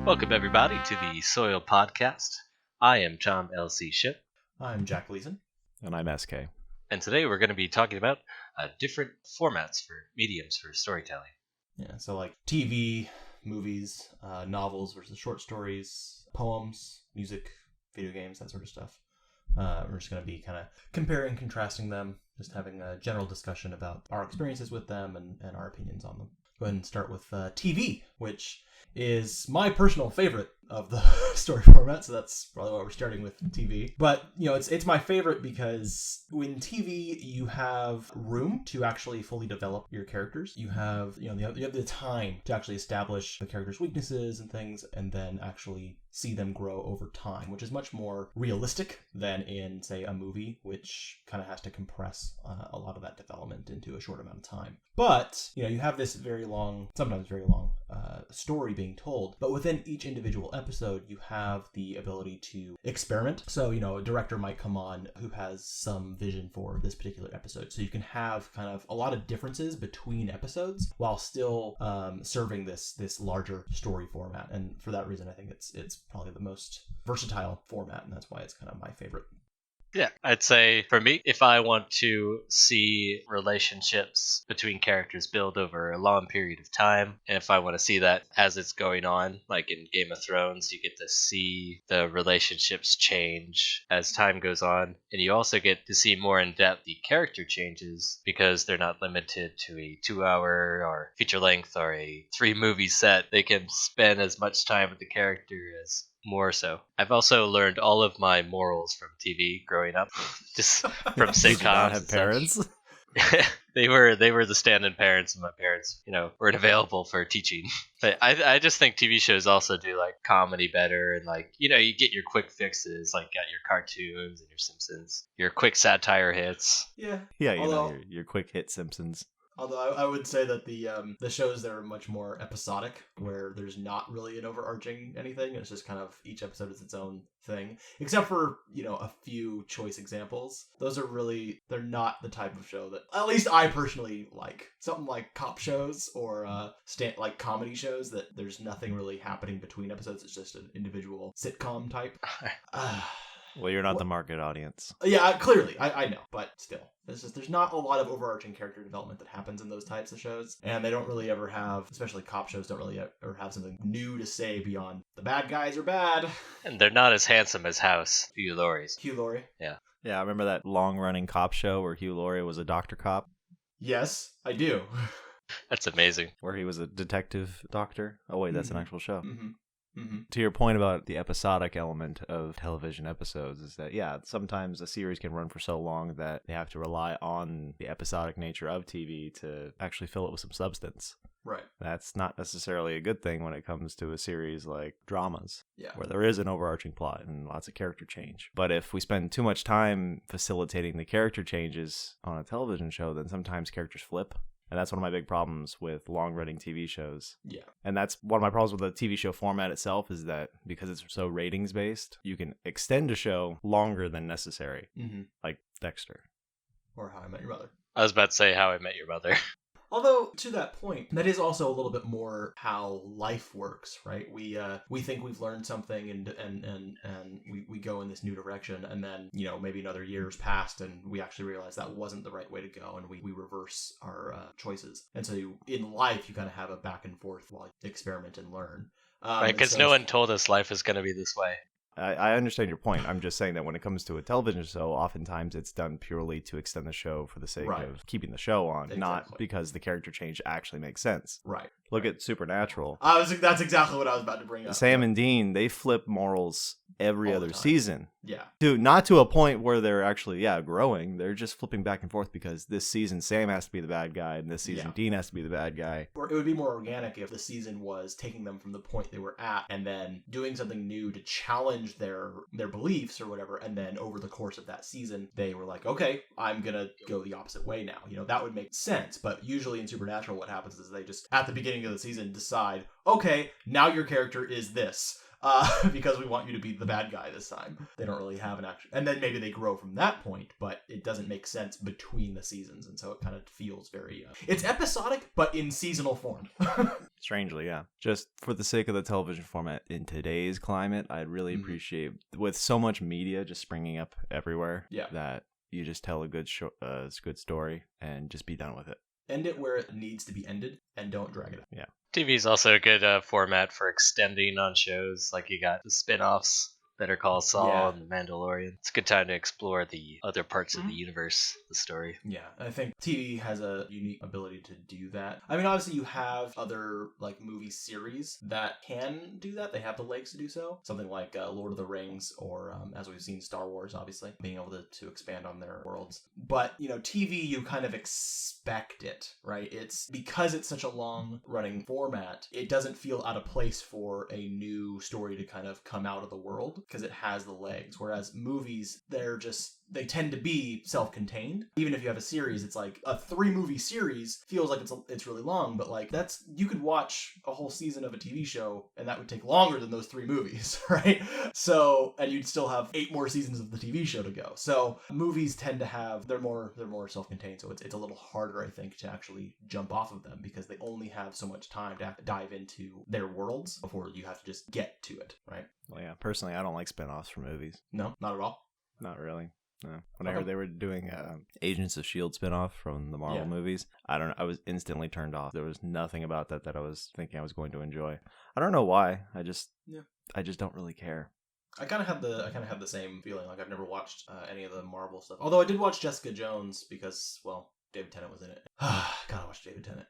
Welcome, everybody, to the Soyle podcast. I am Tom LC Shipp. I'm Jack Gleeson. And I'm SK. And today we're going to be talking about different formats for mediums for storytelling. Yeah, so like TV, movies, novels versus short stories, poems, music, video games, that sort of stuff. We're just going to be kind of comparing, contrasting them, just having a general discussion about our experiences with them and our opinions on them. Go ahead and start with TV, which is my personal favorite of the story format, so that's probably why we're starting with TV. But, it's my favorite because in TV, you have room to actually fully develop your characters. You have, you have the time to actually establish the characters' weaknesses and things, and then actually see them grow over time, which is much more realistic than in, say, a movie, which kind of has to compress a lot of that development into a short amount of time. But, you have this sometimes very long story being told, but within each individual episode, you have the ability to experiment. So, a director might come on who has some vision for this particular episode. So you can have kind of a lot of differences between episodes while still serving this larger story format. And for that reason, I think it's probably the most versatile format, and that's why it's kind of my favorite. Yeah, I'd say for me, if I want to see relationships between characters build over a long period of time, and if I want to see that as it's going on, like in Game of Thrones, you get to see the relationships change as time goes on, and you also get to see more in depth the character changes because they're not limited to a 2-hour or feature length or a 3-movie set. They can spend as much time with the character as more so. I've also learned all of my morals from TV growing up, just from sitcoms. Did you not have parents? They were the stand-in parents, and my parents, weren't available for teaching. But I just think TV shows also do like comedy better, and like you get your quick fixes, like got your cartoons and your Simpsons, your quick satire hits. Yeah, your quick hit Simpsons. Although I would say that the shows that are much more episodic, where there's not really an overarching anything, it's just kind of each episode is its own thing, except for, a few choice examples. Those are they're not the type of show that, at least I personally like. Something like cop shows or like comedy shows that there's nothing really happening between episodes. It's just an individual sitcom type. Well, you're not the market audience. Yeah, clearly. I know, but still. There's not a lot of overarching character development that happens in those types of shows, and they don't really ever have, especially cop shows, don't really ever have something new to say beyond the bad guys are bad. And they're not as handsome as House, Hugh Laurie's. Hugh Laurie? Yeah. Yeah, I remember that long-running cop show where Hugh Laurie was a doctor cop. Yes, I do. That's amazing. Where he was a detective doctor. Oh, wait, that's an actual show. Mm-hmm. Mm-hmm. To your point about the episodic element of television episodes is that, sometimes a series can run for so long that they have to rely on the episodic nature of TV to actually fill it with some substance. Right. That's not necessarily a good thing when it comes to a series like dramas, yeah, where there is an overarching plot and lots of character change. But if we spend too much time facilitating the character changes on a television show, then sometimes characters flip. And that's one of my big problems with long-running TV shows. Yeah. And that's one of my problems with the TV show format itself is that because it's so ratings-based, you can extend a show longer than necessary. Mm-hmm. Like Dexter. Or How I Met Your Mother. I was about to say How I Met Your Mother. Although, to that point, that is also a little bit more how life works, right? We think we've learned something and we go in this new direction, and then, maybe another year's passed and we actually realize that wasn't the right way to go, and we reverse our choices. And so in life, you kind of have a back and forth while you experiment and learn. Right, because no one told us life is going to be this way. I understand your point. I'm just saying that when it comes to a television show, oftentimes it's done purely to extend the show for the sake of keeping the show on, not because the character change actually makes sense. Right. Look at Supernatural. That's exactly what I was about to bring up. Sam and Dean, they flip morals every other season. Yeah. Not to a point where they're actually, growing. They're just flipping back and forth because this season Sam has to be the bad guy and this season Dean has to be the bad guy. Or it would be more organic if the season was taking them from the point they were at and then doing something new to challenge their beliefs or whatever, and then over the course of that season they were like, okay, I'm gonna go the opposite way now. That would make sense. But usually in Supernatural what happens is they just at the beginning of the season decide, okay, now your character is this. because we want you to be the bad guy this time. They don't really have an action. And then maybe they grow from that point, but it doesn't make sense between the seasons. And so it kind of feels very... it's episodic, but in seasonal form. Strangely, yeah. Just for the sake of the television format in today's climate, I'd really appreciate, with so much media just springing up everywhere, that you just tell a good story and just be done with it. End it where it needs to be ended and don't drag it out. Yeah. TV is also a good format for extending on shows. Like you got the spin-offs, Better Call Saul and The Mandalorian. It's a good time to explore the other parts of the universe, the story. Yeah, I think TV has a unique ability to do that. I mean, obviously you have other like movie series that can do that. They have the legs to do so. Something like Lord of the Rings or, as we've seen, Star Wars, obviously, being able to expand on their worlds. But, TV, you kind of expect it, right? It's because it's such a long-running format, it doesn't feel out of place for a new story to kind of come out of the world, because it has the legs. Whereas movies, they tend to be self-contained. Even if you have a series, it's like a 3-movie series feels like it's really long, but like you could watch a whole season of a TV show and that would take longer than those 3 movies, right? So, and you'd still have 8 more seasons of the TV show to go. So movies tend to have, they're more self-contained. So it's a little harder, I think, to actually jump off of them because they only have so much time to dive into their worlds before you have to just get to it, right? Well, yeah, personally, I don't like spin-offs for movies. No, not at all. Not really. No. When I heard they were doing Agents of S.H.I.E.L.D. spinoff from the Marvel movies, I was instantly turned off. There was nothing about that I was thinking I was going to enjoy. I don't know why. I just don't really care. I kind of had the same feeling. Like I've never watched any of the Marvel stuff. Although I did watch Jessica Jones because, well, David Tennant was in it. Gotta watch David Tennant.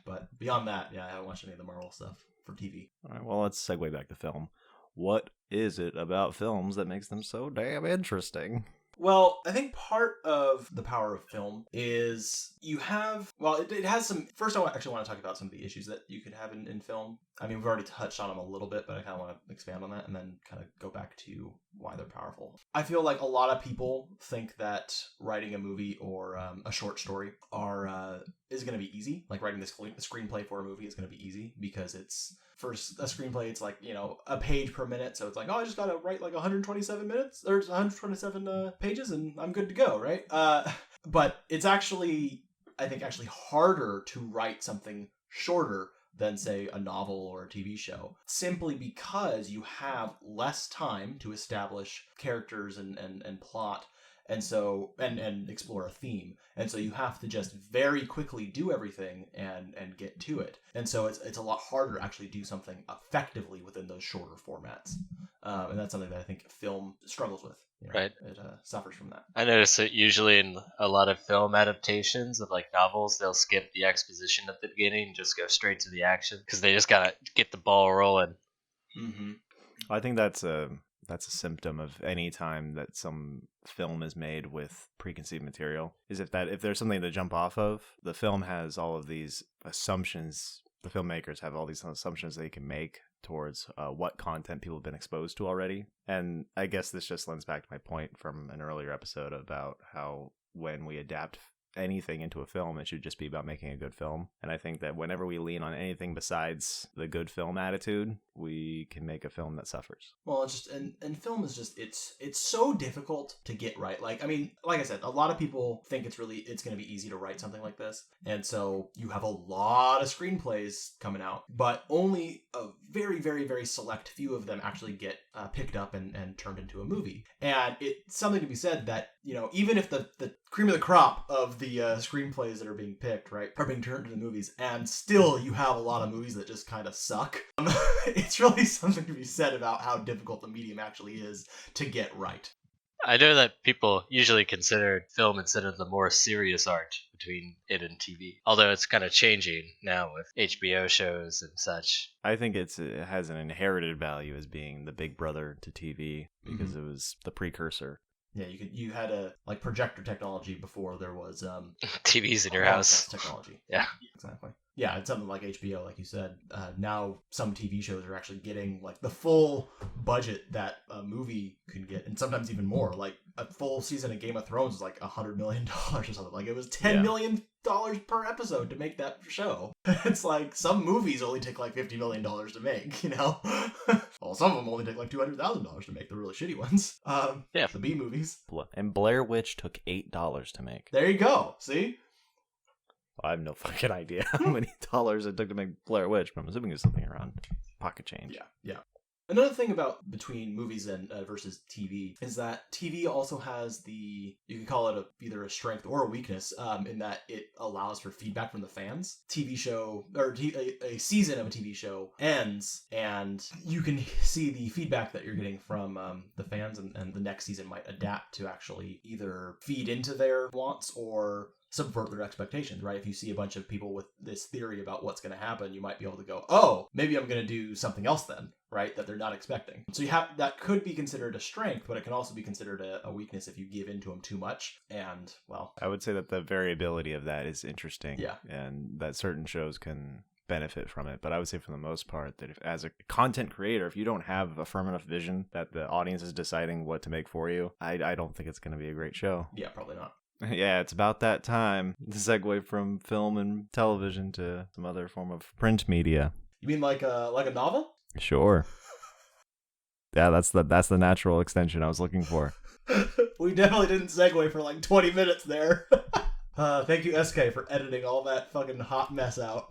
But beyond that, I haven't watched any of the Marvel stuff for TV. All right, well, let's segue back to film. What is it about films that makes them so damn interesting? Well, I think part of the power of film is you have, it has some, first I actually want to talk about some of the issues that you could have in film. I mean, we've already touched on them a little bit, but I kind of want to expand on that and then kind of go back to why they're powerful. I feel like a lot of people think that writing a movie or a short story is going to be easy. Like writing this screenplay for a movie is going to be easy because it's, for a screenplay, it's like, a page per minute. So it's like, I just got to write like 127 minutes or 127 pages and I'm good to go, right? But it's actually, I think, harder to write something shorter than, say, a novel or a TV show, simply because you have less time to establish characters and plot. And so, and explore a theme. And so you have to just very quickly do everything and get to it. And so it's a lot harder to actually do something effectively within those shorter formats. And that's something that I think film struggles with. Right. It suffers from that. I notice that usually in a lot of film adaptations of like novels, they'll skip the exposition at the beginning and just go straight to the action because they just gotta get the ball rolling. Mm-hmm. I think that's a symptom of any time that some film is made with preconceived material, is if there's something to jump off of. The film has all of these assumptions. The filmmakers have all these assumptions they can make towards what content people have been exposed to already. And I guess this just lends back to my point from an earlier episode about how when we adapt anything into a film, it should just be about making a good film. And I think that whenever we lean on anything besides the good film attitude, we can make a film that suffers. Well, it's just, and film is just, it's so difficult to get right. Like, I mean, like I said, a lot of people think it's going to be easy to write something like this. And so you have a lot of screenplays coming out, but only a very, very, very select few of them actually get picked up and turned into a movie. And it's something to be said that, even if the cream of the crop of the screenplays that are being picked, right, are being turned into movies, and still you have a lot of movies that just kind of suck. It's really something to be said about how difficult the medium actually is to get right. I know that people usually consider film instead of the more serious art between it and TV. Although it's kind of changing now with HBO shows and such. I think it has an inherited value as being the big brother to TV because it was the precursor. Yeah, you had a projector technology before there was TVs in your house technology. Yeah, exactly. Yeah, it's something like HBO, like you said. Now some TV shows are actually getting like the full budget that a movie could get, and sometimes even more. Like a full season of Game of Thrones is like $100 million or something. Like it was $10 million per episode to make that show. It's like some movies only take like $50 million to make. A Well, some of them only take like $200,000 to make, the really shitty ones. Yeah. The B movies. And Blair Witch took $8 to make. There you go. See? I have no fucking idea how many dollars it took to make Blair Witch, but I'm assuming it's something around pocket change. Yeah. Another thing about between movies and versus TV is that TV also has you can call it either a strength or a weakness, in that it allows for feedback from the fans. TV show, or a season of a TV show ends, and you can see the feedback that you're getting from the fans, and the next season might adapt to actually either feed into their wants or subvert their expectations, right? If you see a bunch of people with this theory about what's going to happen, you might be able to go, oh, maybe I'm going to do something else then, right? That they're not expecting. So that could be considered a strength, but it can also be considered a weakness if you give into them too much. And, well, I would say that the variability of that is interesting. Yeah. And that certain shows can benefit from it. But I would say for the most part that as a content creator, if you don't have a firm enough vision that the audience is deciding what to make for you, I don't think it's going to be a great show. Yeah, probably not. Yeah, it's about that time to segue from film and television to some other form of print media. You mean like a novel? Sure. Yeah, that's the natural extension I was looking for. We definitely didn't segue for like 20 minutes there. Thank you, SK, for editing all that fucking hot mess out.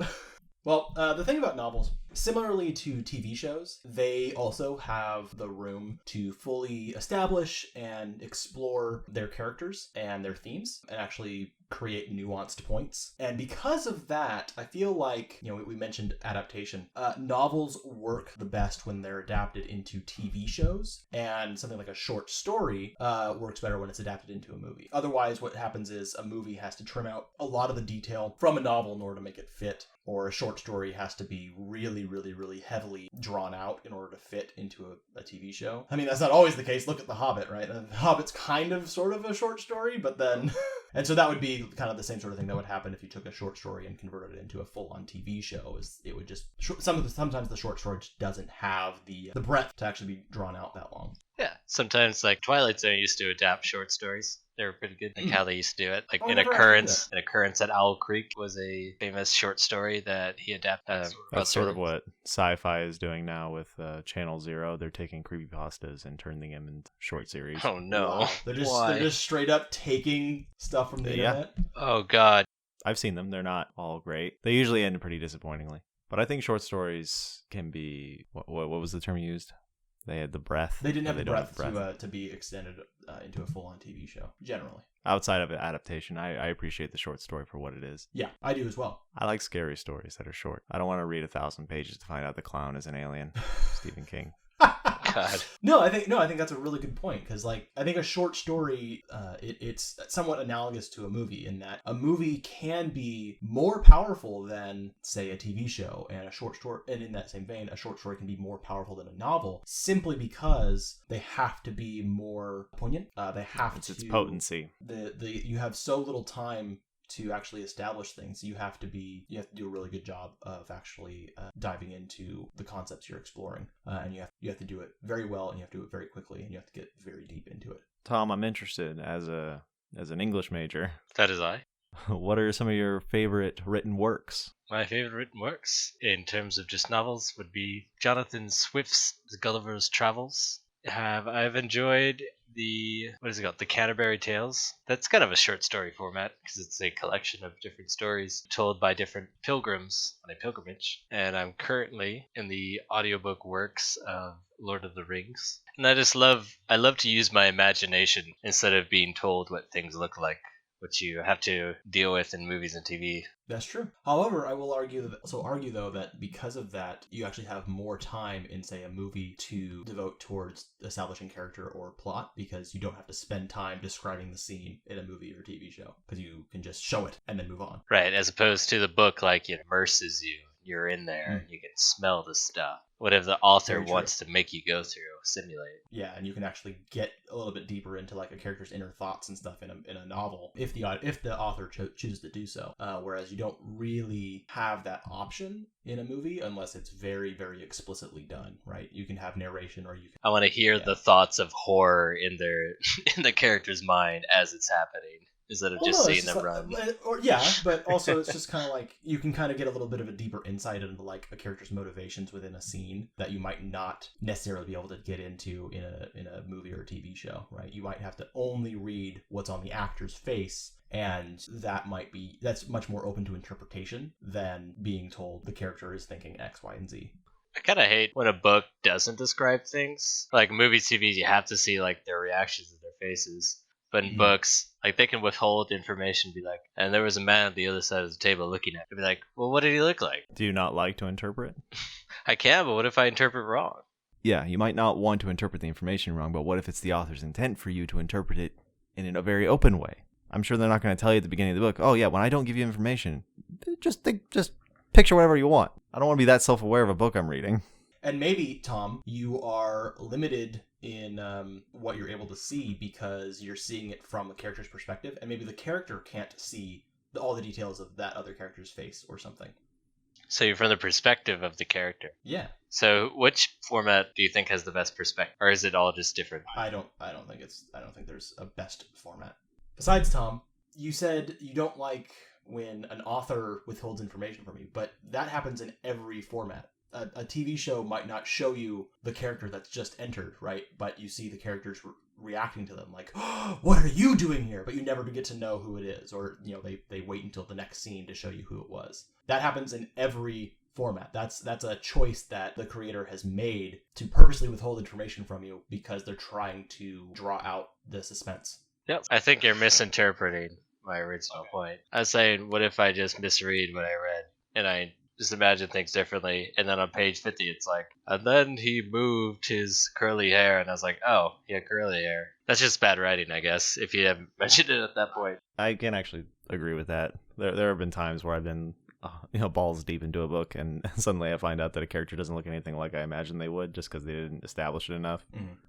Well, the thing about novels, similarly to TV shows, they also have the room to fully establish and explore their characters and their themes and actually create nuanced points. And because of that, I feel like, we mentioned adaptation. Novels work the best when they're adapted into TV shows, and something like a short story works better when it's adapted into a movie. Otherwise, what happens is a movie has to trim out a lot of the detail from a novel in order to make it fit, or a short story has to be really, really, really heavily drawn out in order to fit into a TV show. I mean, that's not always the case. Look at The Hobbit, right? The Hobbit's kind of sort of a short story, but then... And so that would be kind of the same sort of thing that would happen if you took a short story and converted it into a full-on TV show. Is it would just... Sometimes the short story just doesn't have the breadth to actually be drawn out that long. Yeah, sometimes like Twilight Zone used to adapt short stories. They were pretty good, like how they used to do it. Like An Occurrence at Owl Creek was a famous short story that he adapted. That's sort of what sci-fi is doing now with Channel Zero. They're taking creepypastas and turning them into short series. Oh no! Wow. They're just straight up taking stuff from the internet. Oh god! I've seen them. They're not all great. They usually end pretty disappointingly. But I think short stories can be what was the term used? They had the breadth. They didn't have the breadth to be extended into a full-on TV show, generally. Outside of adaptation, I appreciate the short story for what it is. Yeah, I do as well. I like scary stories that are short. I don't want to read 1,000 pages to find out the clown is an alien. Stephen King. God. No, I think that's a really good point, because I think a short story, it's somewhat analogous to a movie in that a movie can be more powerful than, say, a TV show, and a short story, and in that same vein, a short story can be more powerful than a novel simply because they have to be more poignant. They have its potency. You have so little time to actually establish things. You have to do a really good job of actually diving into the concepts you're exploring, and you have to do it very well, and you have to do it very quickly, and you have to get very deep into it. Tom, I'm interested as an English major. That is I. What are some of your favorite written works? My favorite written works, in terms of just novels, would be Jonathan Swift's Gulliver's Travels. I've enjoyed the Canterbury Tales. That's kind of a short story format because it's a collection of different stories told by different pilgrims on a pilgrimage. And I'm currently in the audiobook works of Lord of the Rings. And I love to use my imagination instead of being told what things look like, which you have to deal with in movies and TV. That's true. However, I will argue though that because of that, you actually have more time in, say, a movie to devote towards establishing character or plot, because you don't have to spend time describing the scene in a movie or TV show, because you can just show it and then move on. Right, as opposed to the book, like, it immerses you. You're in there, you can smell the stuff. Whatever the author wants to make you go through, simulate. Yeah, and you can actually get a little bit deeper into like a character's inner thoughts and stuff in a novel if the author chooses to do so. Whereas you don't really have that option in a movie unless it's very, very explicitly done, right? You can have narration, or you can... I want to hear the thoughts of horror in the character's mind as it's happening. instead of Well, just no, it's seeing them run. but also it's just kind of like you can kind of get a little bit of a deeper insight into like a character's motivations within a scene that you might not necessarily be able to get into in a movie or a TV show, right? You might have to only read what's on the actor's face, and that's much more open to interpretation than being told the character is thinking X, Y, and Z. I kind of hate when a book doesn't describe things. Like movies, TVs, you have to see like their reactions and their faces. But in books, like they can withhold information, be like, and there was a man at the other side of the table looking at me. Be like, well, what did he look like? Do you not like to interpret? I can, but what if I interpret wrong? Yeah, you might not want to interpret the information wrong, but what if it's the author's intent for you to interpret it in a very open way? I'm sure they're not going to tell you at the beginning of the book, oh yeah, when I don't give you information, just picture whatever you want. I don't want to be that self-aware of a book I'm reading. And maybe, Tom, you are limited in what you're able to see because you're seeing it from the character's perspective, and maybe the character can't see all the details of that other character's face or something. So you're from the perspective of the character. Yeah. So which format do you think has the best perspective, or is it all just different? I don't think there's a best format. Besides, Tom, you said you don't like when an author withholds information from you, but that happens in every format. A TV show might not show you the character that's just entered, right? But you see the characters reacting to them like, oh, what are you doing here? But you never get to know who it is, or they wait until the next scene to show you who it was. That happens in every format. That's a choice that the creator has made to purposely withhold information from you because they're trying to draw out the suspense. Yep. I think you're misinterpreting my original point. I was saying, what if I just misread what I read and I just imagine things differently, and then on page 50 it's like, and then he moved his curly hair, and I was like, oh, he had curly hair. That's just bad writing, I guess, if you haven't mentioned it at that point. I can actually agree with that. There have been times where I've been balls deep into a book, and suddenly I find out that a character doesn't look anything like I imagined they would just because they didn't establish it enough.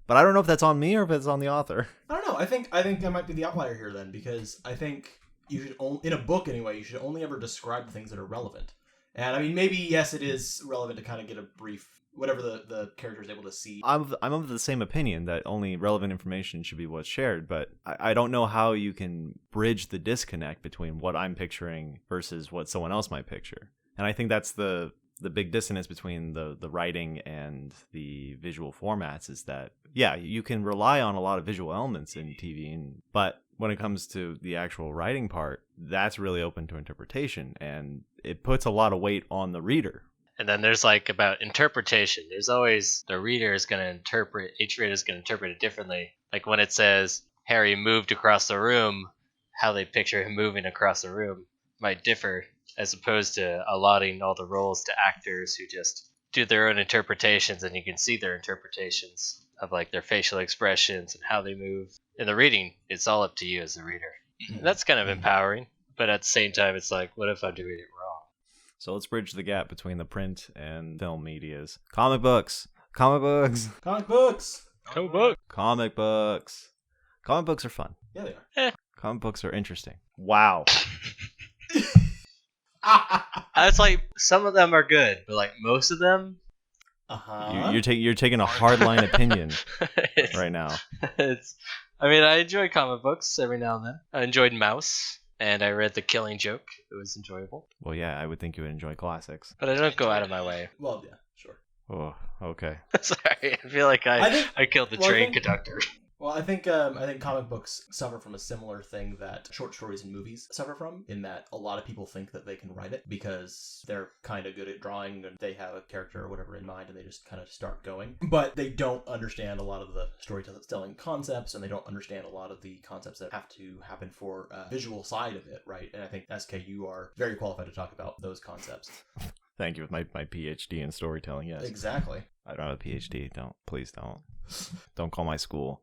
But I don't know if that's on me or if it's on the author. I don't know. I think that might be the outlier here then, because I think you should in a book anyway, you should only ever describe the things that are relevant. And I mean, maybe yes, it is relevant to kind of get a brief whatever the character is able to see. I'm of the same opinion that only relevant information should be what's shared, but I don't know how you can bridge the disconnect between what I'm picturing versus what someone else might picture. And I think that's the big dissonance between the writing and the visual formats is that, yeah, you can rely on a lot of visual elements in TV, but when it comes to the actual writing part, that's really open to interpretation, and it puts a lot of weight on the reader. And then there's like about interpretation. There's always the reader is going to interpret, each reader is going to interpret it differently. Like when it says Harry moved across the room, how they picture him moving across the room might differ, as opposed to allotting all the roles to actors who just do their own interpretations, and you can see their interpretations of like their facial expressions and how they move. In the reading, it's all up to you as the reader. And that's kind of empowering, but at the same time, it's like, what if I'm doing it wrong? So let's bridge the gap between the print and film medias. Comic books. Comic books. Comic books. Comic book. Comic books. Comic books are fun. Yeah, they are. Comic books are interesting. Wow. It's like some of them are good, but like most of them, You're taking a hardline opinion right now. I mean, I enjoy comic books every now and then. I enjoyed Mouse, and I read The Killing Joke. It was enjoyable. Well, yeah, I would think you would enjoy classics. But I don't go out of my way. Well, yeah, sure. Oh, okay. Sorry, I feel like I killed the train conductor. Well, I think comic books suffer from a similar thing that short stories and movies suffer from, in that a lot of people think that they can write it because they're kind of good at drawing and they have a character or whatever in mind and they just kind of start going. But they don't understand a lot of the storytelling concepts, and they don't understand a lot of the concepts that have to happen for a visual side of it, right? And I think, SK, you are very qualified to talk about those concepts. Thank you. With my PhD in storytelling, yes. Exactly. I don't have a PhD. Please don't. Don't call my school.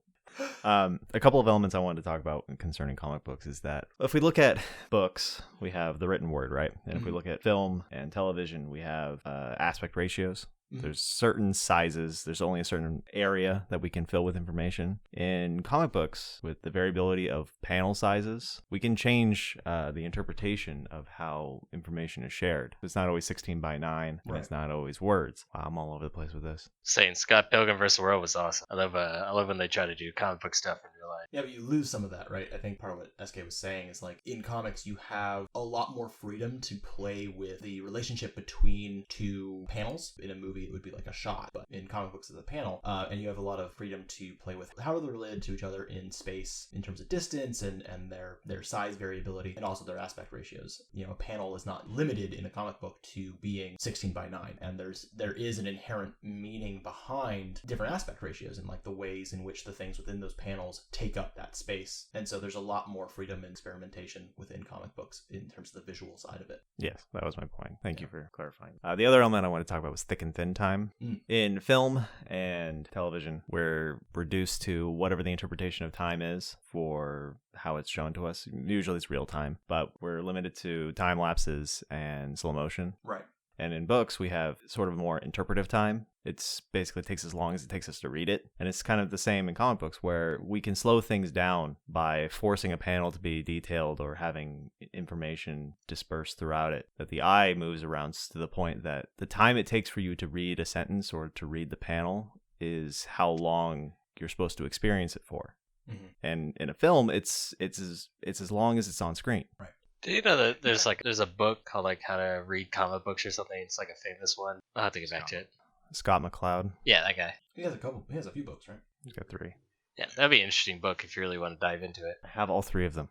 A couple of elements I wanted to talk about concerning comic books is that if we look at books, we have the written word, right? And if we look at film and television, we have aspect ratios. There's certain sizes. There's only a certain area that we can fill with information. In comic books, with the variability of panel sizes, we can change the interpretation of how information is shared. It's not always 16 by 9, and it's not always words. Wow, I'm all over the place with this. Saying Scott Pilgrim vs. the World was awesome. I love when they try to do comic book stuff in real storyline. Yeah, but you lose some of that, right? I think part of what SK was saying is like in comics you have a lot more freedom to play with the relationship between two panels. In a movie it would be like a shot, but in comic books it's a panel. And you have a lot of freedom to play with how are they related to each other in space in terms of distance and their size variability and also their aspect ratios. You know, a panel is not limited in a comic book to being 16 by 9, and there is an inherent meaning behind different aspect ratios and like the ways in which the things within those panels take up that space. And so there's a lot more freedom and experimentation within comic books in terms of the visual side of it. Yes, that was my point. Thank you for clarifying. The other element I want to talk about was thick and thin time. In film and television, we're reduced to whatever the interpretation of time is for how it's shown to us. Usually it's real time, but we're limited to time lapses and slow motion. Right. And in books, we have sort of more interpretive time. It's basically takes as long as it takes us to read it. And it's kind of the same in comic books where we can slow things down by forcing a panel to be detailed or having information dispersed throughout it. That the eye moves around to the point that the time it takes for you to read a sentence or to read the panel is how long you're supposed to experience it for. Mm-hmm. And in a film, it's as long as it's on screen. Right. Do you know that there's a book called like How to Read Comic Books or something? It's like a famous one. I'll have to get back to it. Scott McCloud. Yeah, that guy. He has a few books, right? He's got 3. Yeah, that'd be an interesting book if you really want to dive into it. I have all 3 of them.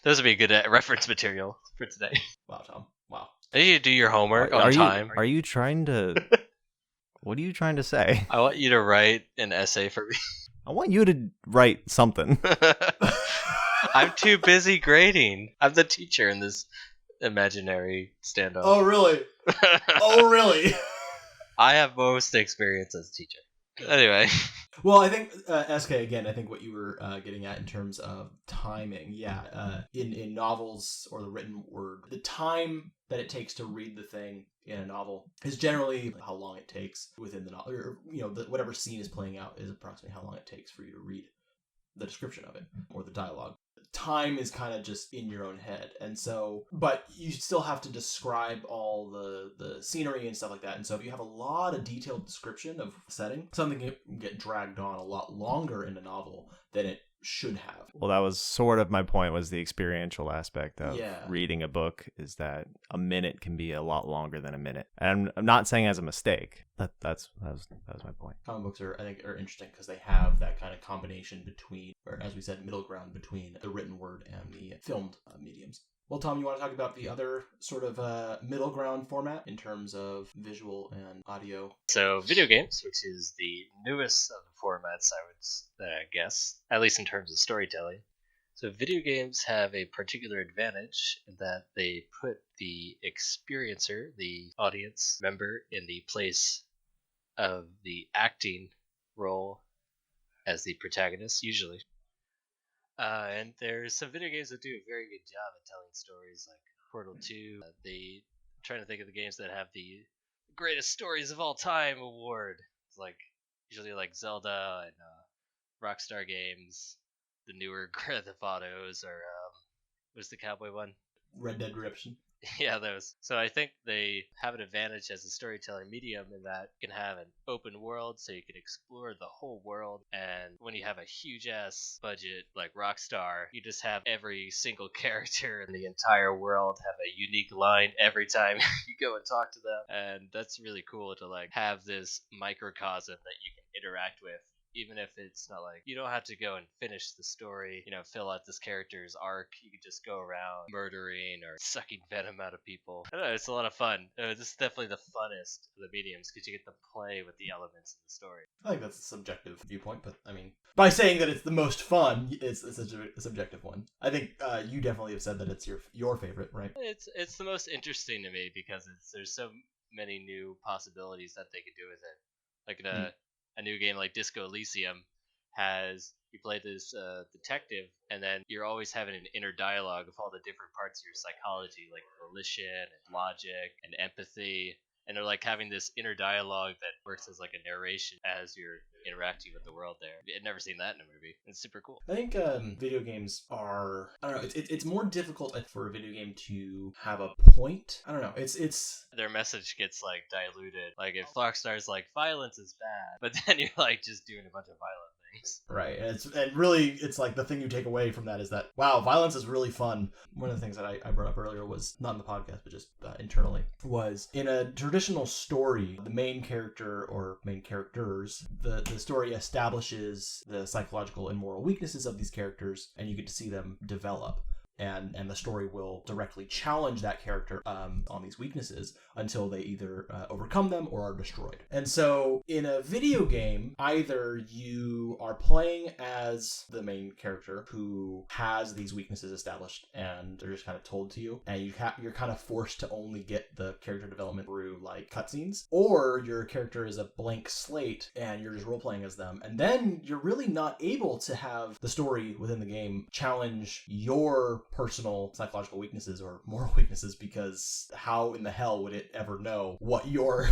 Those would be good reference material for today. Wow, Tom. Wow. You need to do your homework on time. Are you trying to... What are you trying to say? I want you to write an essay for me. I want you to write something. I'm too busy grading. I'm the teacher in this imaginary standoff. Oh, really? Oh, really? I have most experience as a teacher. Anyway. Well, I think, SK, again, I think what you were getting at in terms of timing, in novels or the written word, the time that it takes to read the thing in a novel is generally how long it takes within the novel, or, whatever scene is playing out is approximately how long it takes for you to read the description of it or the dialogue. Time is kind of just in your own head, and so, but you still have to describe all the scenery and stuff like that. And so if you have a lot of detailed description of setting, something can get dragged on a lot longer in a novel than it should have. Well, that was sort of my point, was the experiential aspect of Yeah. reading a book, is that a minute can be a lot longer than a minute. And I'm not saying as a mistake. That was my point. Comic books are interesting because they have that kind of combination between, or as we said, middle ground between the written word and the filmed mediums. Well, Tom, you want to talk about the other sort of middle ground format in terms of visual and audio? So, video games, which is the newest of the formats, I would guess, at least in terms of storytelling. So, video games have a particular advantage in that they put the experiencer, the audience member, in the place of the acting role as the protagonist, usually. And there's some video games that do a very good job at telling stories, like Portal 2. I'm trying to think of the games that have the greatest stories of all time award. It's like usually like Zelda and Rockstar games. The newer Grand Theft Autos, or what's the cowboy one? Red Dead Redemption. Yeah, those. So I think they have an advantage as a storytelling medium in that you can have an open world, so you can explore the whole world. And when you have a huge ass budget like Rockstar, you just have every single character in the entire world have a unique line every time you go and talk to them. And that's really cool to like have this microcosm that you can interact with. Even if it's not like, you don't have to go and finish the story, fill out this character's arc. You can just go around murdering or sucking venom out of people. I don't know, it's a lot of fun. This is definitely the funnest of the mediums because you get to play with the elements of the story. I think that's a subjective viewpoint, but I mean, by saying that it's the most fun, it's a subjective one. I think you definitely have said that it's your favorite, right? It's the most interesting to me because there's so many new possibilities that they could do with it. Like a new game like Disco Elysium you play this detective, and then you're always having an inner dialogue of all the different parts of your psychology, like volition and logic and empathy, and they're like having this inner dialogue that works as like a narration as you're interacting with the world there. I'd never seen that in a movie. It's super cool. I think video games are, I don't know, it's more difficult for a video game to have a point. I don't know, it's their message gets like diluted. Like if Rockstar's like, violence is bad, but then you're like just doing a bunch of violent things. things. Right, and really, it's like the thing you take away from that is that, wow, violence is really fun. One of the things that I brought up earlier was, not in the podcast, but just internally, was in a traditional story, the main character or main characters, the story establishes the psychological and moral weaknesses of these characters, and you get to see them develop. And the story will directly challenge that character on these weaknesses until they either overcome them or are destroyed. And so in a video game, either you are playing as the main character who has these weaknesses established and they're just kind of told to you, and you're kind of forced to only get the character development through like cutscenes, or your character is a blank slate and you're just role-playing as them. And then you're really not able to have the story within the game challenge your personal psychological weaknesses or moral weaknesses, because how in the hell would it ever know what your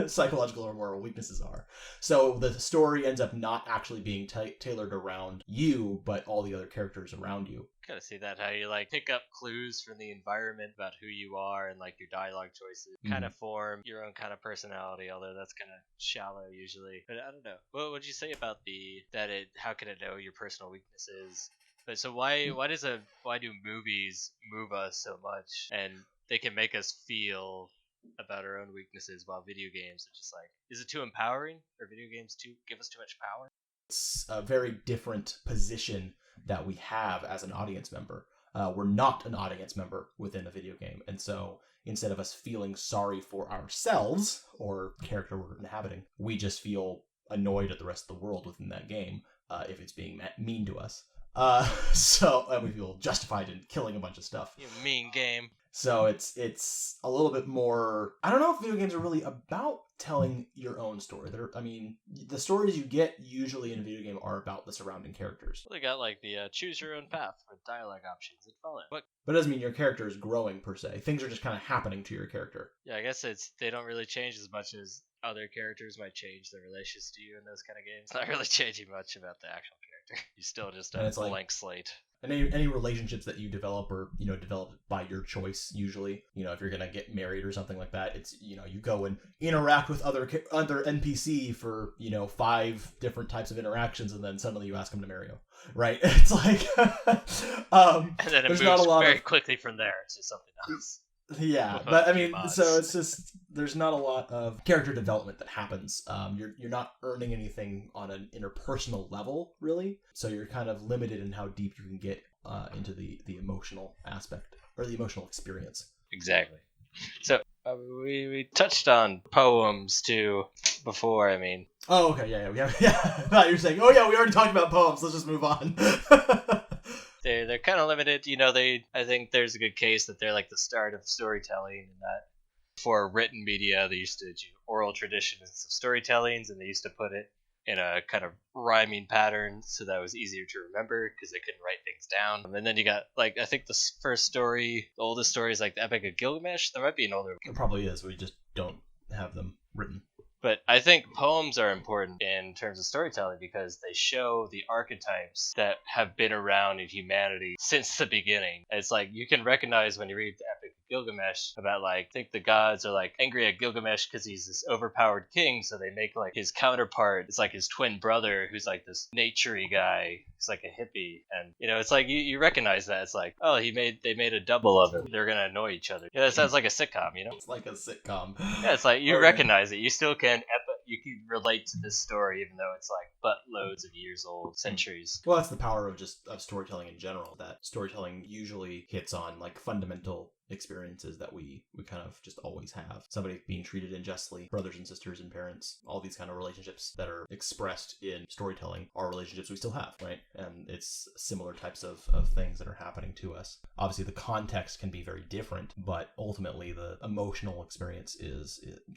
psychological or moral weaknesses are? So the story ends up not actually being tailored around you, but all the other characters around you. Kind of see that, how you like pick up clues from the environment about who you are, and like your dialogue choices kind of form your own kind of personality, although that's kind of shallow usually. But I don't know, what would you say about how can it know your personal weaknesses? But so why do movies move us so much, and they can make us feel about our own weaknesses, while video games are just like, is it too empowering? Or video games give us too much power? It's a very different position that we have as an audience member. We're not an audience member within a video game, and so instead of us feeling sorry for ourselves or character we're inhabiting, we just feel annoyed at the rest of the world within that game if it's being mean to us. And we feel justified in killing a bunch of stuff. You mean game. So it's a little bit more. I don't know if video games are really about telling your own story. The stories you get usually in a video game are about the surrounding characters. Well, they got like the choose your own path with dialogue options and follow. But it doesn't mean your character is growing per se. Things are just kind of happening to your character. Yeah, I guess they don't really change as much as other characters might change their relations to you in those kind of games. It's not really changing much about the actual character. You still just have a blank slate. And any relationships that you develop or, develop by your choice, usually, if you're going to get married or something like that, it's, you go and interact with other NPC for, 5 different types of interactions, and then suddenly you ask them to marry you, right? It's like, and then it moves very quickly from there to something else. Yeah, but so it's just, there's not a lot of character development that happens. You're not earning anything on an interpersonal level, really. So you're kind of limited in how deep you can get into the emotional aspect or the emotional experience. Exactly. So we touched on poems too before. Oh, okay, yeah. I thought you were saying, oh yeah, we already talked about poems. Let's just move on. They're kind of limited, I think there's a good case that they're like the start of storytelling, and that for written media they used to do oral traditions of storytellings, and they used to put it in a kind of rhyming pattern so that it was easier to remember because they couldn't write things down. And then you got like, I think the first story, the oldest story is like the Epic of Gilgamesh. There might be an older. It probably is. We just don't have them written. But I think poems are important in terms of storytelling because they show the archetypes that have been around in humanity since the beginning. It's like you can recognize when you read the Epic of Gilgamesh about like, I think the gods are like angry at Gilgamesh because he's this overpowered king, so they make like his counterpart, it's like his twin brother who's like this nature-y guy. He's like a hippie, and it's like you recognize that. It's like, oh, they made a double of him. They're gonna annoy each other. Yeah, that sounds like a sitcom, It's like a sitcom. Yeah, it's like you recognize it. You still can relate to this story even though it's like buttloads of years old, centuries. Well, that's the power of storytelling in general, that storytelling usually hits on like fundamental experiences that we kind of just always have. Somebody being treated unjustly, brothers and sisters and parents, all these kind of relationships that are expressed in storytelling are relationships we still have, right? And it's similar types of things that are happening to us. Obviously the context can be very different, but ultimately the emotional experience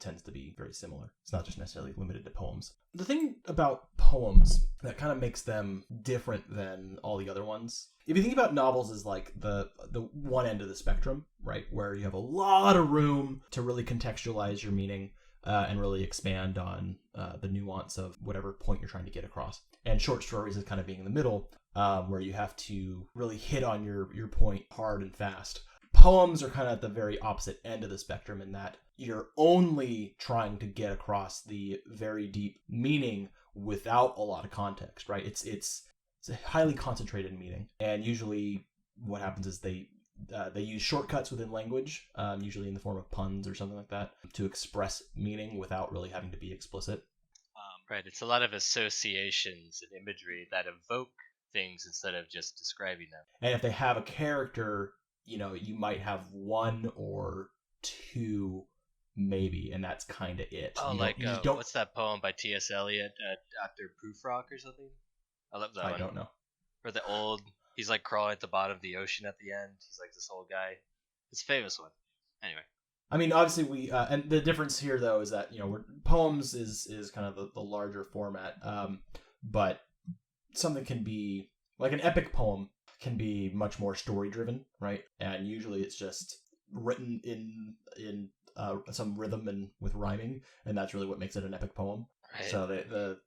tends to be very similar. It's not just necessarily limited to poems. The thing about poems that kind of makes them different than all the other ones, if you think about novels as like the one end of the spectrum, right, where you have a lot of room to really contextualize your meaning and really expand on the nuance of whatever point you're trying to get across. And short stories is kind of being in the middle, where you have to really hit on your point hard and fast. Poems are kind of at the very opposite end of the spectrum in that you're only trying to get across the very deep meaning without a lot of context, right? It's a highly concentrated meaning, and usually what happens is they use shortcuts within language, usually in the form of puns or something like that, to express meaning without really having to be explicit. Right, it's a lot of associations and imagery that evoke things instead of just describing them. And if they have a character, you might have one or two, maybe, and that's kind of it. Oh, You just don't. what's that poem by T.S. Eliot, Dr. Proofrock or something? I love that one. I don't know. Or he's like crawling at the bottom of the ocean at the end. He's like this old guy. It's a famous one. Anyway. I mean, obviously and the difference here though is that poems is kind of the larger format, but something can be like an epic poem can be much more story driven, right? And usually it's just written in some rhythm and with rhyming, and that's really what makes it an epic poem. Right. So the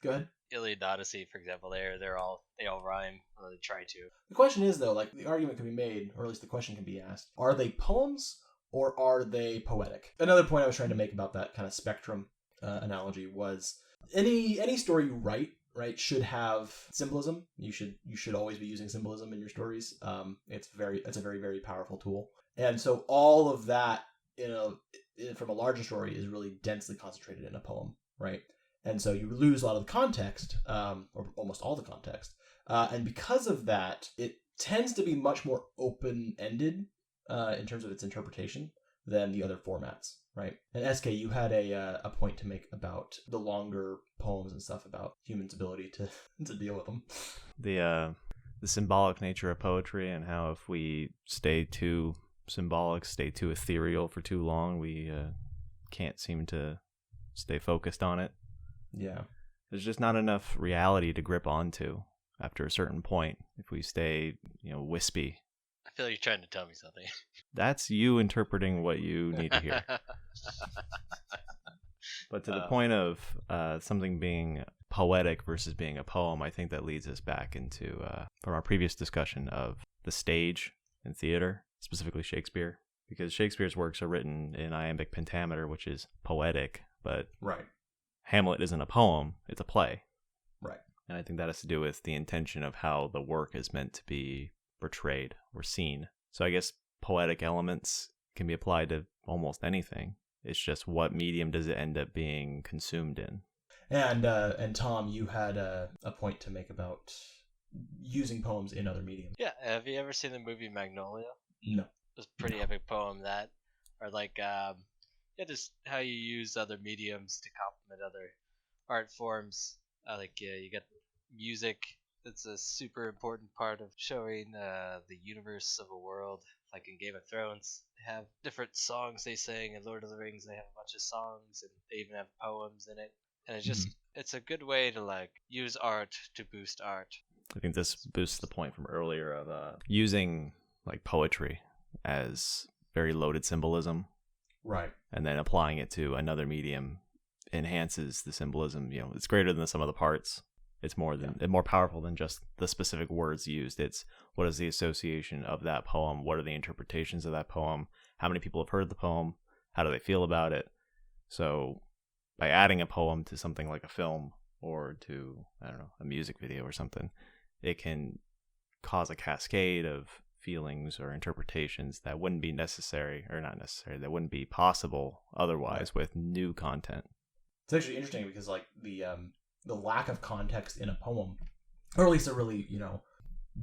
go ahead. Iliad and Odyssey, for example, they all rhyme, or they try to. The question is though, like the argument can be made, or at least the question can be asked: are they poems or are they poetic? Another point I was trying to make about that kind of spectrum analogy was any story you write, right, should have symbolism. You should always be using symbolism in your stories. It's a very, very powerful tool. And so all of that from a larger story is really densely concentrated in a poem, right? And so you lose a lot of the context, or almost all the context. And because of that, it tends to be much more open-ended in terms of its interpretation than the other formats, right? And SK, you had a point to make about the longer poems and stuff about humans' ability to deal with them. The symbolic nature of poetry, and how if we stay too symbolic, stay too ethereal for too long, we can't seem to stay focused on it. Yeah. There's just not enough reality to grip onto after a certain point if we stay, wispy. I feel like you're trying to tell me something. That's you interpreting what you need to hear. But to the point of something being poetic versus being a poem, I think that leads us back into, from our previous discussion of the stage in theater, specifically Shakespeare. Because Shakespeare's works are written in iambic pentameter, which is poetic, but right. Hamlet isn't a poem, it's a play. Right. And I think that has to do with the intention of how the work is meant to be portrayed or seen. So I guess poetic elements can be applied to almost anything. It's just what medium does it end up being consumed in. And Tom, you had a point to make about using poems in other mediums. Yeah, have you ever seen the movie Magnolia? No. It's a pretty epic poem that, or like, just how you use other mediums to complement other art forms. You got music. That's a super important part of showing the universe of a world. Like in Game of Thrones, they have different songs they sing. In Lord of the Rings, they have a bunch of songs, and they even have poems in it. And it's just, it's a good way to use art to boost art. I think this boosts the point from earlier of using poetry as very loaded symbolism. Right. And then applying it to another medium enhances the symbolism. It's greater than the sum of the parts. It's more powerful than just the specific words used. It's what is the association of that poem? What are the interpretations of that poem? How many people have heard the poem? How do they feel about it? So by adding a poem to something like a film or to, a music video or something, it can cause a cascade of feelings or interpretations that wouldn't be necessary, or not necessary, that wouldn't be possible otherwise with new content. It's actually interesting because the lack of context in a poem, or at least a really,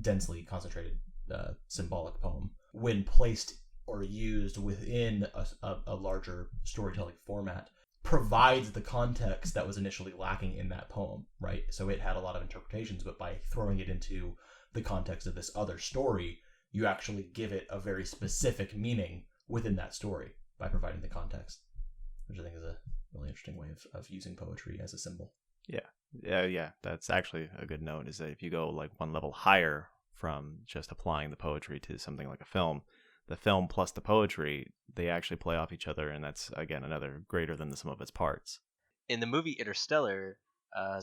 densely concentrated symbolic poem, when placed or used within a larger storytelling format, provides the context that was initially lacking in that poem, right? So it had a lot of interpretations, but by throwing it into the context of this other story, you actually give it a very specific meaning within that story by providing the context, which I think is a really interesting way of using poetry as a symbol. Yeah, that's actually a good note, is that if you go one level higher from just applying the poetry to something like a film, the film plus the poetry, they actually play off each other, and that's, again, another greater than the sum of its parts. In the movie Interstellar,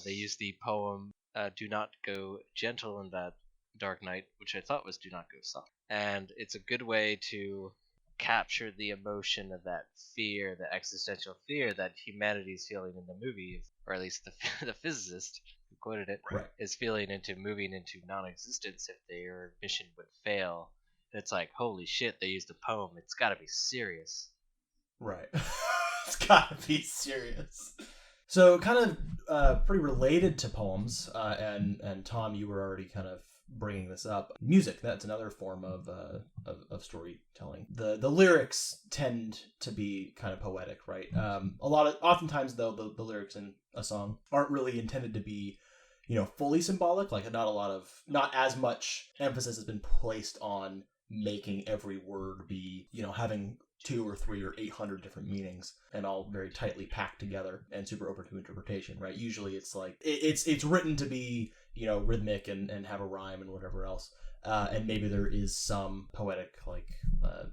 they use the poem "Do Not Go Gentle" in that Dark Knight, which I thought was Do Not Go Soft. And it's a good way to capture the emotion of that fear, the existential fear that humanity is feeling in the movie, or at least the physicist who quoted it Right. is feeling into moving into non-existence if their mission would fail. And it's like, holy shit, they used a poem. It's got to be serious. Right. It's gotta be serious. So kind of pretty related to poems, and Tom, you were already kind of bringing this up. Music, that's another form of storytelling. The lyrics tend to be kind of poetic, right? Oftentimes though, the lyrics in a song aren't really intended to be, fully symbolic. Like not as much emphasis has been placed on making every word be, having 2 or 3 or 800 different meanings and all very tightly packed together and super open to interpretation, right? Usually it's like it's written to be, rhythmic and have a rhyme and whatever else, and maybe there is some poetic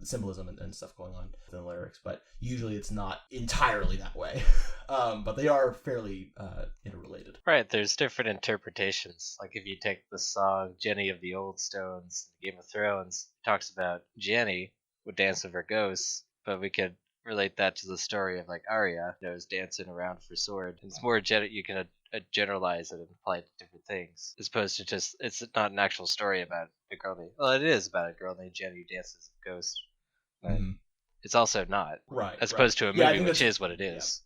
symbolism and stuff going on in the lyrics, but usually it's not entirely that way. But they are fairly interrelated. Right, there's different interpretations. Like if you take the song Jenny of the Old Stones, Game of Thrones, it talks about Jenny would dance with her ghosts, but we could relate that to the story of like Arya, who's dancing around for sword. It's more you can generalize it and apply it to different things, as opposed to just it's not an actual story about a girl named. Well, it is about a girl named Jenny who dances with ghosts, but it's also not, right? As opposed to a movie, which is what it is.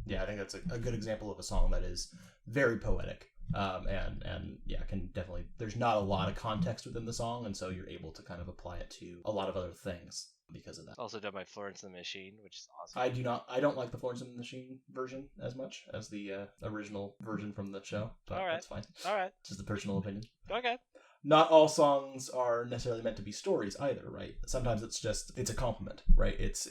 Yeah, I think that's a good example of a song that is very poetic. And can definitely, there's not a lot of context within the song, and so you're able to kind of apply it to a lot of other things because of that. It's also done by Florence and the Machine, which is awesome. I don't like the Florence and the Machine version as much as the original version from the show, but that's fine. All right. Just a personal opinion. Okay. Not all songs are necessarily meant to be stories either, right? Sometimes it's a compliment, right? It's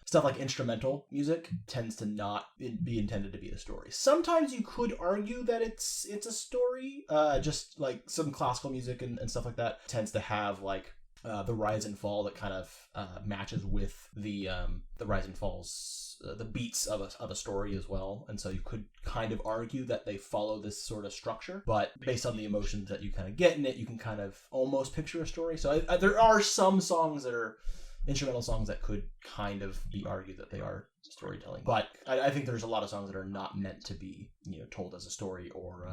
stuff like instrumental music tends to not be intended to be a story. Sometimes you could argue that it's a story, just like some classical music and stuff like that tends to have like the rise and fall that kind of matches with the rise and falls, the beats of a story as well. And so you could kind of argue that they follow this sort of structure, but based on the emotions that you kind of get in it, you can kind of almost picture a story. So there are some songs that are instrumental songs that could kind of be argued that they are storytelling, but I think there's a lot of songs that are not meant to be told as a story, or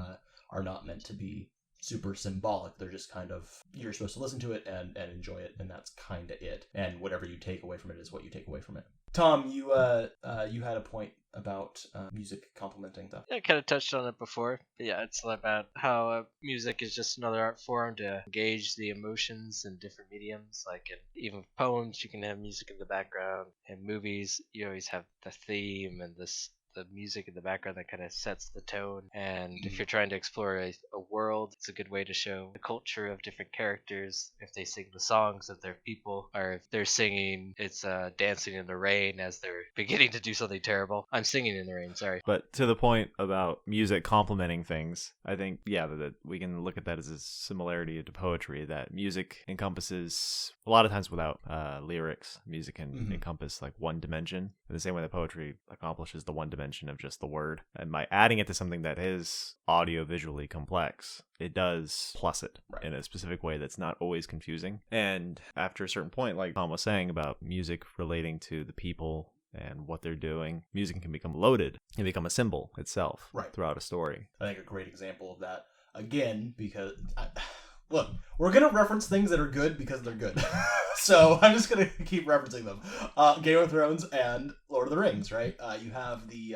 are not meant to be super symbolic. They're just kind of, you're supposed to listen to it and enjoy it, and that's kind of it, and whatever you take away from it is what you take away from it. Tom, you had a point about music complementing stuff. Yeah, I kind of touched on it before. But yeah, it's about how music is just another art form to engage the emotions in different mediums. Like even poems, you can have music in the background. In movies, you always have the theme and the music in the background that kind of sets the tone. And if you're trying to explore a world, it's a good way to show the culture of different characters. If they sing the songs of their people, or if they're singing, it's dancing in the rain as they're beginning to do something terrible. I'm singing in the rain, sorry. But to the point about music complementing things, I think, that we can look at that as a similarity to poetry, that music encompasses, a lot of times without lyrics, music can encompass like one dimension, in the same way that poetry accomplishes the one dimension of just the word. And by adding it to something that is audio visually complex, it does plus it in a specific way that's not always confusing. And after a certain point, like Tom was saying about music relating to the people and what they're doing, music can become loaded and become a symbol itself throughout a story. I think a great example of that, again, because look, we're going to reference things that are good because they're good. So I'm just going to keep referencing them. Game of Thrones and Lord of the Rings, right? You have the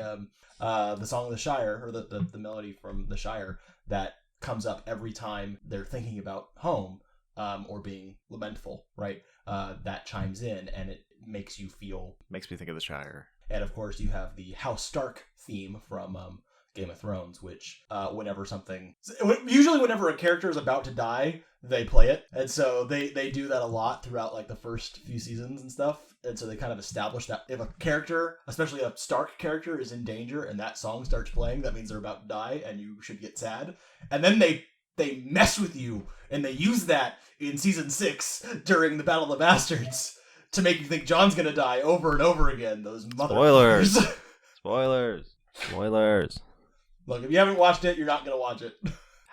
Song of the Shire, or the melody from the Shire that comes up every time they're thinking about home, or being lamentful, right? That chimes in, and it makes you feel... Makes me think of the Shire. And of course, you have the House Stark theme from Game of Thrones, which usually whenever a character is about to die, they play it. And so they do that a lot throughout like the first few seasons and stuff. And so they kind of establish that if a character, especially a Stark character, is in danger and that song starts playing, that means they're about to die and you should get sad. And then they mess with you, and they use that in season 6 during the Battle of the Bastards to make you think Jon's gonna die over and over again. Those motherfuckers. Spoilers. Look, if you haven't watched it, you're not gonna watch it.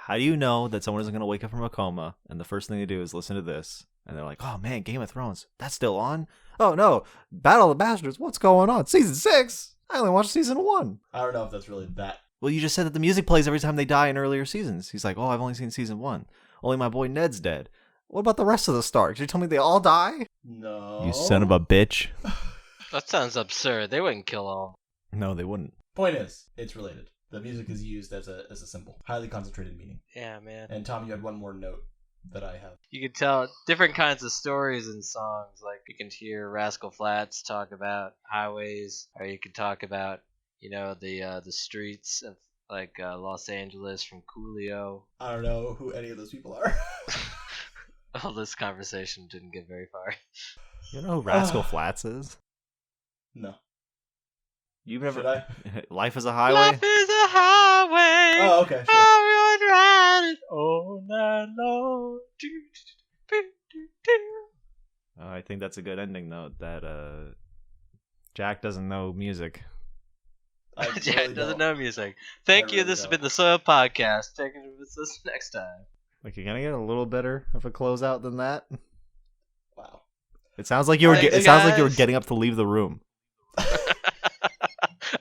How do you know that someone isn't going to wake up from a coma and the first thing they do is listen to this? And they're like, oh man, Game of Thrones, that's still on? Oh no, Battle of the Bastards, what's going on? Season 6? I only watched season 1. I don't know if that's really that. Well, you just said that the music plays every time they die in earlier seasons. He's like, oh, I've only seen season 1. Only my boy Ned's dead. What about the rest of the Starks? You tell me they all die? No. You son of a bitch. That sounds absurd. They wouldn't kill all. No, they wouldn't. Point is, it's related. The music is used as a symbol. Highly concentrated meaning. Yeah, man. And Tom, you had one more note that I have. You could tell different kinds of stories in songs. Like you can hear Rascal Flatts talk about highways, or you could talk about, the streets of like Los Angeles from Coolio. I don't know who any of those people are. Well, this conversation didn't get very far. You know who Rascal Flatts is? No. You've never. Should I? Life is a highway. Life is a highway. Oh, okay, sure. I would ride it all night long. I think that's a good ending note. That Jack doesn't know music. Jack doesn't know music. Thank you. really This has don't. been the Soyle Podcast. Take it with us next time. Like, you're gonna get a little better of a closeout than that. Wow. It sounds like you were. Thanks, It sounds like you were guys. getting up to leave the room.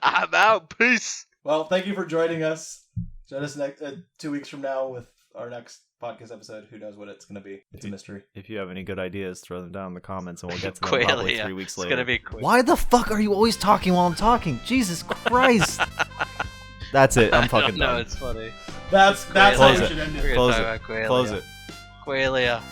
I'm out. Peace. Well, thank you for joining us. Join us next 2 weeks from now with our next podcast episode. Who knows what it's going to be? It's a mystery. If you have any good ideas, throw them down in the comments, and we'll get to them probably Qualia. 3 weeks It's later. gonna be quick. Why the fuck are you always talking while I'm talking? Jesus Christ! That's it. I'm fucking No, done. it's funny. That's how Close we it. should end We're it. gonna Close talk it. about Qualia. Close it. Qualia.